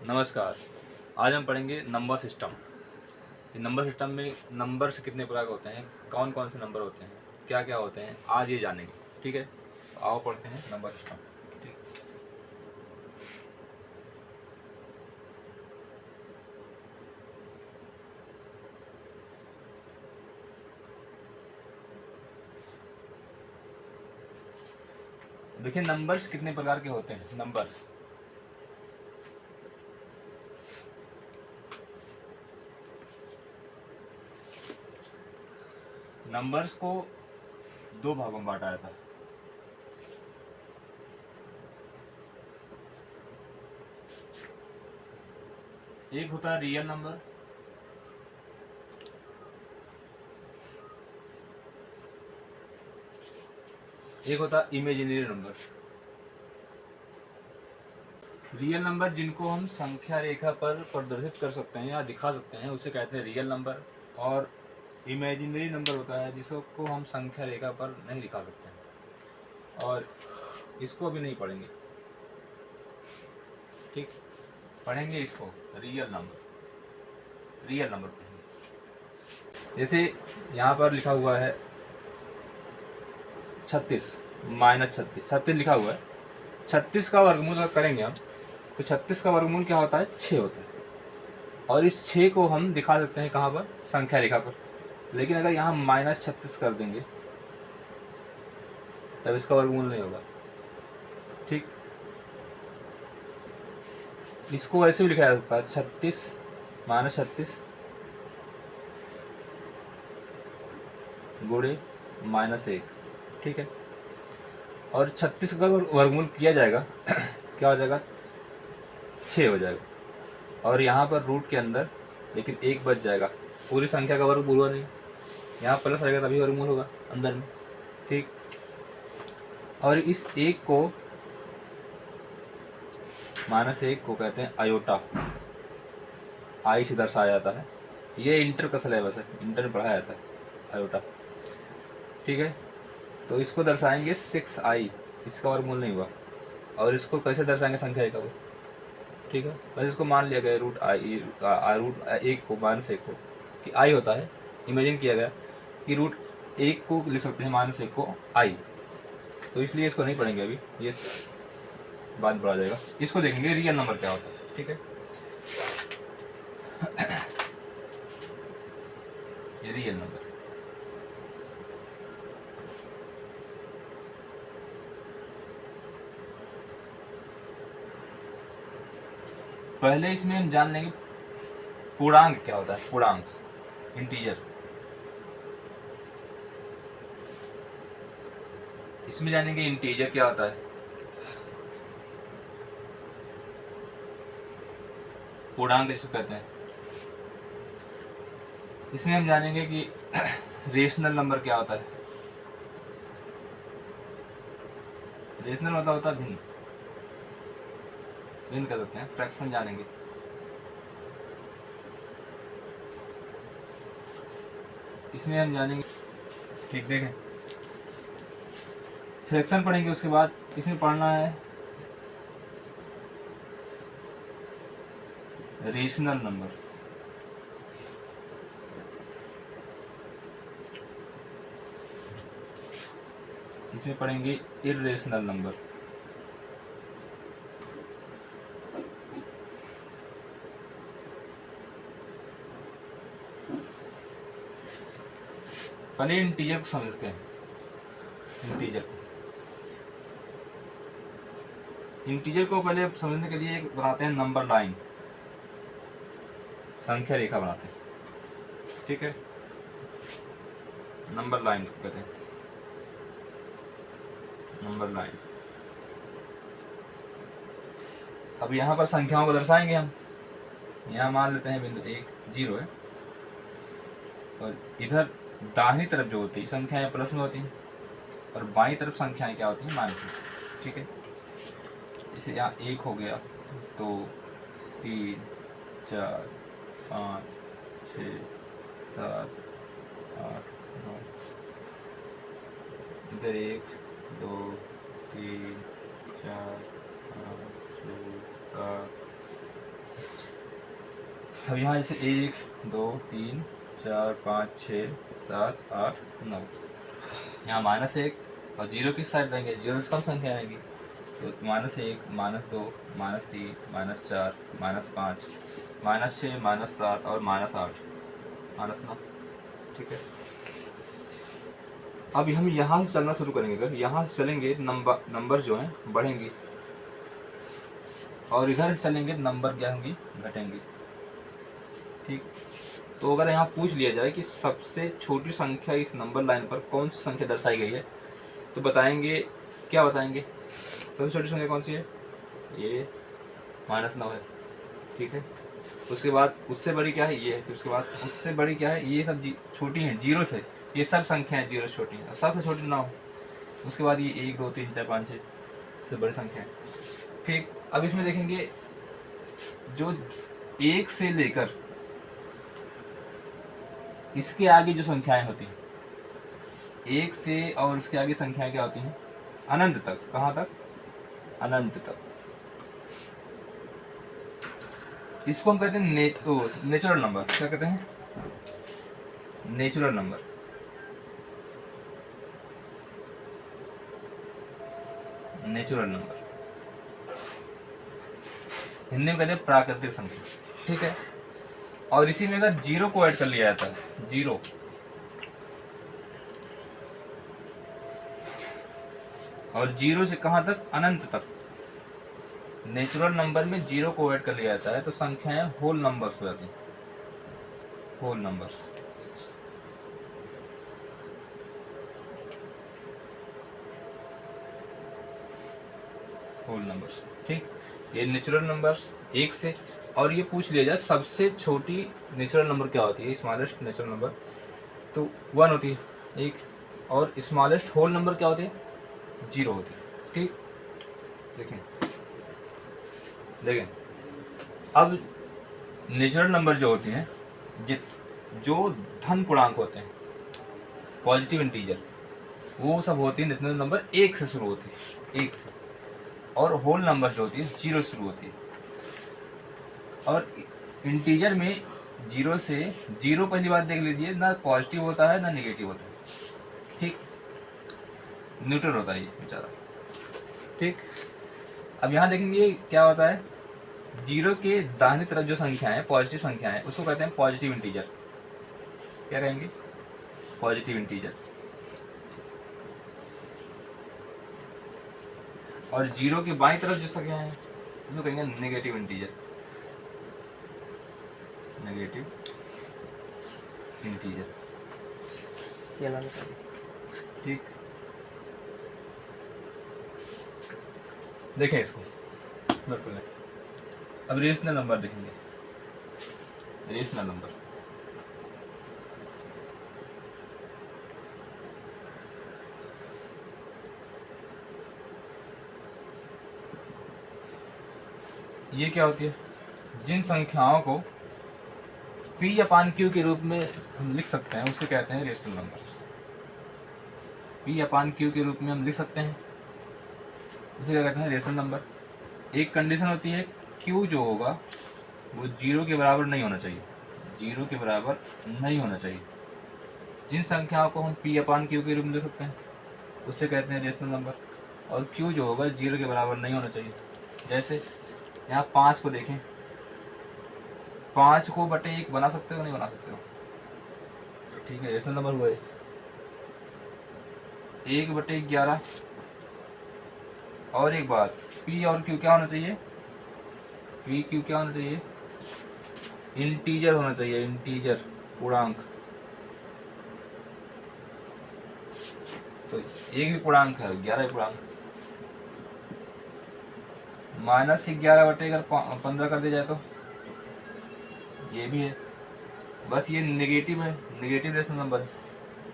नमस्कार। आज हम पढ़ेंगे नंबर सिस्टम। नंबर सिस्टम में नंबर से कितने प्रकार के होते हैं, कौन कौन से नंबर होते हैं, क्या क्या होते हैं, आज ये जानेंगे। ठीक है, तो आओ पढ़ते हैं नंबर सिस्टम। देखिए नंबर्स कितने प्रकार के होते हैं। नंबर्स को दो भागों में बांटा जाता है। एक होता है रियल नंबर, एक होता है इमेजिनरी नंबर। रियल नंबर जिनको हम संख्या रेखा पर प्रदर्शित कर सकते हैं या दिखा सकते हैं उसे कहते हैं रियल नंबर। और इमेजिनरी नंबर होता है जिसको हम संख्या रेखा पर नहीं दिखा सकते हैं, और इसको भी नहीं पढ़ेंगे। ठीक, पढ़ेंगे इसको रियल नंबर पढ़ेंगे। जैसे यहाँ पर लिखा हुआ है 36 माइनस 36 लिखा हुआ है। 36 का वर्गमूल अगर करेंगे हम तो 36 का वर्गमूल क्या होता है, 6 होता है। और इस 6 को हम दिखा सकते हैं कहाँ पर, संख्या रेखा पर। लेकिन अगर यहाँ -36 कर देंगे तब इसका वर्गमूल नहीं होगा। ठीक, इसको ऐसे भी लिखा जा सकता है 36 -36 गुणे -1। ठीक है, और 36 का वर्गमूल किया जाएगा क्या हो जाएगा, 6 हो जाएगा। और यहाँ पर रूट के अंदर लेकिन 1 बच जाएगा, पूरी संख्या का वर्गमूल हुआ नहीं। यहाँ प्लस आएगा तभी वर्गमूल होगा अंदर में। ठीक, और इस 1 को -1 को कहते हैं आयोटा, आई से दर्शाया जाता है। ये इंटर का सिलेबस है, इंटर में पढ़ाया जाता है आयोटा। ठीक है, तो इसको दर्शाएंगे 6i, इसका वर्गमूल नहीं हुआ। और इसको कैसे दर्शाएंगे संख्या का वो। ठीक है, बस इसको मान लिया गया रूट 1 को -1 को कि आई होता है। इमेजिन किया गया कि रूट 1 को लिख सकते हैं -1 को आई, तो इसलिए इसको नहीं पढ़ेंगे अभी, ये बाद में पढ़ा जाएगा। इसको देखेंगे रियल नंबर क्या होता है। ठीक है, ये रियल नंबर। पहले इसमें हम जान लेंगे पूर्णांक क्या होता है। पूर्णांक, इंटीजर। इसमें जानेंगे इंटीजर क्या होता है, पूर्णांक जिसको कहते हैं। इसमें हम जानेंगे कि रेशनल नंबर क्या होता है। रेशनल मतलब होता है भिन्न, भिन्न कर सकते हैं। फ्रैक्शन जानेंगे। इसमें हम जानेंगे, ठीक देखें, फ्रैक्शन पढ़ेंगे। उसके बाद इसमें पढ़ना है रेशनल नंबर। इसमें पढ़ेंगे इर्रेशनल नंबर। पहले इंटीजर को समझते हैं। इंटीजर को पहले समझने के लिए बनाते हैं नंबर लाइन, संख्या रेखा बनाते हैं। ठीक है, नंबर लाइन को कहते हैं, नंबर लाइन। अब यहाँ पर संख्याओं को दर्शाएंगे हम। यहाँ मान लेते हैं बिंदु 1 0 है, और इधर दाहिनी तरफ जो होती है संख्याएं प्लस में होती हैं, और बाईं तरफ संख्याएं क्या होती हैं, माइनस में। ठीक है, जैसे यहाँ 1 हो गया, 2 3 4 5 6 7 8 9, इधर 1 2 3 4 5 6 7 अब यहाँ जैसे 1 2 3 4 5 6 7 8 9, यहाँ -1 और 0 किस साइड रहेंगे, 0 से कम संख्या आएगी, तो -1 -2 -3 -4 -5 -6 -7 और -8 -9। ठीक है, अब हम यहाँ से चलना शुरू करेंगे। अगर यहाँ से चलेंगे नंबर जो हैं बढ़ेंगी, और इधर चलेंगे नंबर क्या होंगी, घटेंगी। ठीक, तो अगर यहाँ पूछ लिया जाए कि सबसे छोटी संख्या इस नंबर लाइन पर कौन सी संख्या दर्शाई गई है, तो बताएंगे, क्या बताएंगे, सबसे छोटी संख्या कौन सी है, ये -9 है। ठीक है, उसके बाद उससे बड़ी क्या है, ये है, फिर उसके बाद उससे बड़ी क्या है, ये सब छोटी हैं, 0 से, ये सब संख्याएं 0 से छोटी हैं, सबसे छोटी 9। उसके बाद ये 1 2 3 4 5 6 से बड़ी संख्या है। ठीक, अब इसमें देखेंगे जो 1 से लेकर इसके आगे जो संख्याएं होती हैं, 1 से और उसके आगे संख्याएं क्या होती हैं, अनंत तक। कहाँ तक, अनंत तक। इसको हम कहते हैं नेचुरल नंबर। क्या कहते हैं, natural number. Natural number Hindi में कहते हैं प्राकृतिक संख्या। ठीक है, और इसी में अगर 0 को ऐड कर लिया जाता है, 0, और 0 से कहाँ तक, अनंत तक। नेचुरल नंबर में 0 को ऐड कर लिया जाता है तो संख्याएं होल नंबर्स हो जाती हैं, होल नंबर्स। Whole numbers. ठीक, ये नेचुरल नंबर 1 से, और ये पूछ लिया जाए सबसे छोटी नेचुरल नंबर क्या होती है, स्मॉलेस्ट नेचुरल नंबर, तो 1 होती है, 1, और स्मॉलेस्ट होल नंबर क्या होती है, 0 होती है। ठीक, देखें अब नेचुरल नंबर जो होती हैं, जो धन पूर्णांक होते हैं, पॉजिटिव इंटीजर, वो सब होती है नेचुरल नंबर 1 से शुरू होती है, 1 से, और होल नंबर जो होती है 0 से शुरू होती है। और इंटीजर में 0 से 0 पहली बात देख लीजिए, ना पॉजिटिव होता है ना नेगेटिव होता है। ठीक, न्यूट्रल होता है ये बेचारा। ठीक, अब यहाँ देखेंगे क्या होता है, 0 के दाहिनी तरफ जो संख्या है, पॉजिटिव संख्या है, उसको कहते हैं पॉजिटिव इंटीजर। क्या कहेंगे, पॉजिटिव इंटीजर। और 0 के बाईं तरफ जो संख्या है उसको कहेंगे नेगेटिव इंटीजर। Negative integer. ठीक, देखें इसको बिल्कुल। अब रेशनल नंबर देखेंगे, रेशनल नंबर। ये क्या होती है, जिन संख्याओं को P/Q के रूप में हम लिख सकते हैं उसे कहते हैं रेशनल नंबर। P/Q के रूप में हम लिख सकते हैं उसे क्या कहते हैं, रेशनल नंबर। एक कंडीशन होती है, Q जो होगा वो 0 के बराबर नहीं होना चाहिए, 0 के बराबर नहीं होना चाहिए। जिन संख्याओं को हम P/Q के रूप में लिख सकते हैं उसे कहते हैं रेशनल नंबर। और Q जो होगा 0 के बराबर नहीं होना चाहिए। जैसे यहाँ 5 को देखें, 5 को बटे 1 बना सकते हो, नहीं बना सकते हो, ठीक है, रेशनल नंबर हुआ है। 1/11। और एक बात, P और Q क्या होना चाहिए, P/Q क्या होना चाहिए, इंटीजर होना चाहिए, इंटीजर पूर्णांक। तो एक भी पूर्णांक है, 11 पूर्णांक। -11 बटे अगर 15 कर दिया जाए तो ये भी है। बस ये नेगेटिव है, नेगेटिव रेशनल नंबर है।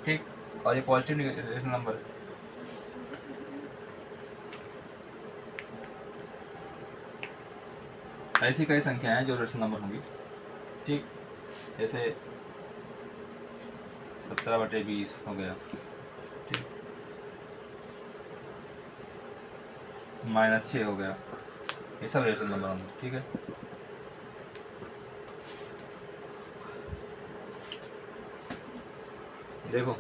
ठीक, और ये पॉजिटिव रेशनल नंबर है। ऐसी कई संख्याएं हैं जो रेशनल नंबर होंगी। ठीक, जैसे 17/20 हो गया। ठीक, -6 हो गया, ये सब रेशनल नंबर होंगे। ठीक है, देखो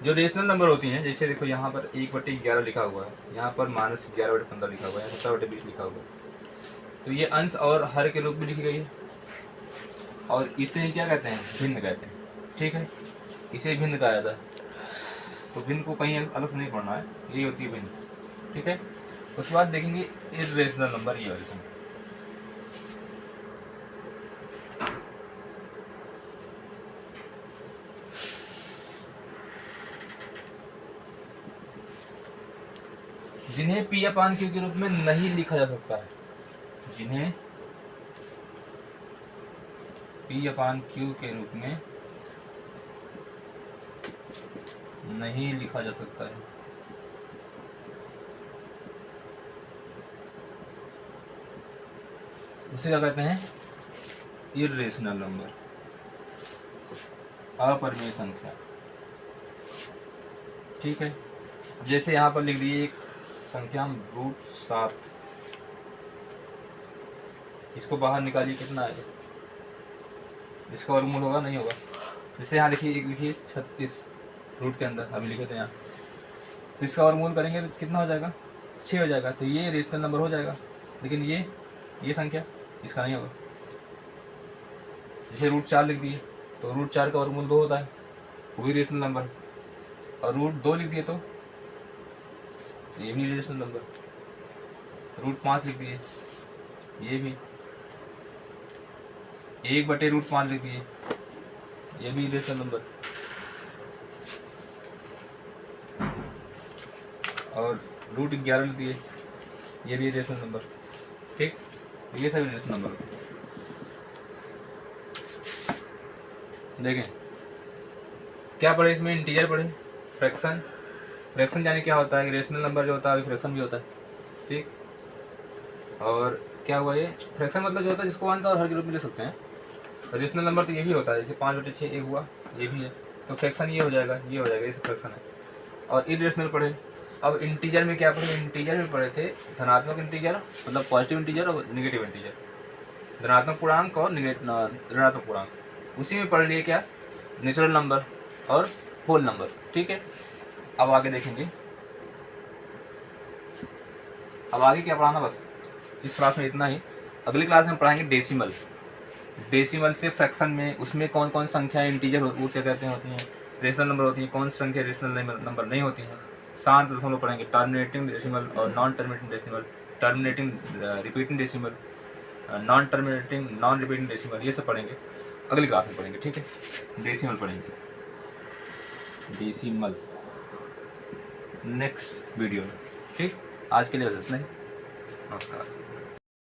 जो रेशनल नंबर होती हैं, जैसे देखो यहाँ पर 1/11 लिखा हुआ है, यहाँ पर -11/15 लिखा हुआ है, 17/20 लिखा हुआ है, तो ये अंश और हर के रूप में लिखी गई है, और इसे क्या कहते हैं, भिन्न कहते हैं। ठीक है, इसे भिन्न कहा जाता है, तो भिन्न को कहीं अलग से नहीं पढ़ना है, यही होती है भिन्न। ठीक है, उसके बाद देखेंगे इर्रेशनल नंबर, ये वाली संख्या। जिन्हें P/Q के रूप में नहीं लिखा जा सकता है, जिन्हें P/Q के रूप में नहीं लिखा जा सकता है, उसे क्या कहते हैं, इर्रेशनल नंबर, अपरिमेय संख्या। ठीक है, जैसे यहाँ पर लिख दिए एक संख्या √7, इसको बाहर निकालिए, कितना आएगा, इसका वर्गमूल होगा, नहीं होगा। जैसे यहाँ लिखिए, एक लिखिए 36 रूट के अंदर, अभी लिखे थे यहाँ, तो इसका वर्गमूल करेंगे तो कितना हो जाएगा, 6 हो जाएगा, तो ये रेशनल नंबर हो जाएगा। लेकिन ये संख्या, इसका नहीं होगा। जैसे √4 लिख दिए, तो √4 का वर्गमूल 2 होता है, वो भी रेशनल नंबर है, और √2 लिख दिए तो ये भी रेशनल नंबर, √5 लिख दिए, ये भी 1/√5 लिख दिए, ये भी रेशनल नंबर, और √11 लिख दिए, ये भी रेशनल नंबर। ठीक, ये सभी रेशनल नंबर होते हैं। देखें क्या पढ़े इसमें, इंटीजर पढ़े, फ्रैक्शन। फ्रैक्शन जाने क्या होता है, रेशनल नंबर जो होता है फ्रैक्शन भी होता है। ठीक, और क्या हुआ, ये फ्रैक्शन मतलब जो होता है जिसको अंश और हर के रूप में ले सकते हैं। रेशनल नंबर तो ये भी होता है, जैसे 5/6 1 हुआ, ये भी है, तो फ्रैक्शन ये हो जाएगा, ये हो जाएगा, ये फ्रैक्शन है। और इर्रेशनल पढ़े। अब इंटीजर में क्या पढ़े, इंटीजर में पढ़े थे धनात्मक इंटीजर, मतलब पॉजिटिव इंटीजर और नेगेटिव इंटीजर, धनात्मक पूर्णांक और ऋणात्मक पूर्णांक। उसी में पढ़ लिए क्या, नेचुरल नंबर और होल नंबर। ठीक है, अब आगे देखेंगे, अब आगे क्या पढ़ाना, बस इस क्लास में इतना ही। अगली क्लास में पढ़ाएंगे डेसिमल। डेसिमल से फ्रैक्शन में, उसमें कौन कौन संख्याएं इंटीजर वो क्या कहते हैं होती हैं, रेशनल नंबर होती हैं, कौन सी संख्या रेशनल नंबर नहीं होती हैं। शांत दशमलव पढ़ेंगे, टर्मिनेटिंग डेसिमल और non terminating decimal, terminating repeating decimal, non terminating non repeating decimal, ये सब पढ़ेंगे अगली क्लास में पढ़ेंगे। ठीक है, डेसिमल पढ़ेंगे, डेसिमल नेक्स्ट वीडियो में। ठीक, आज के लिए बस इतना ही, नमस्कार।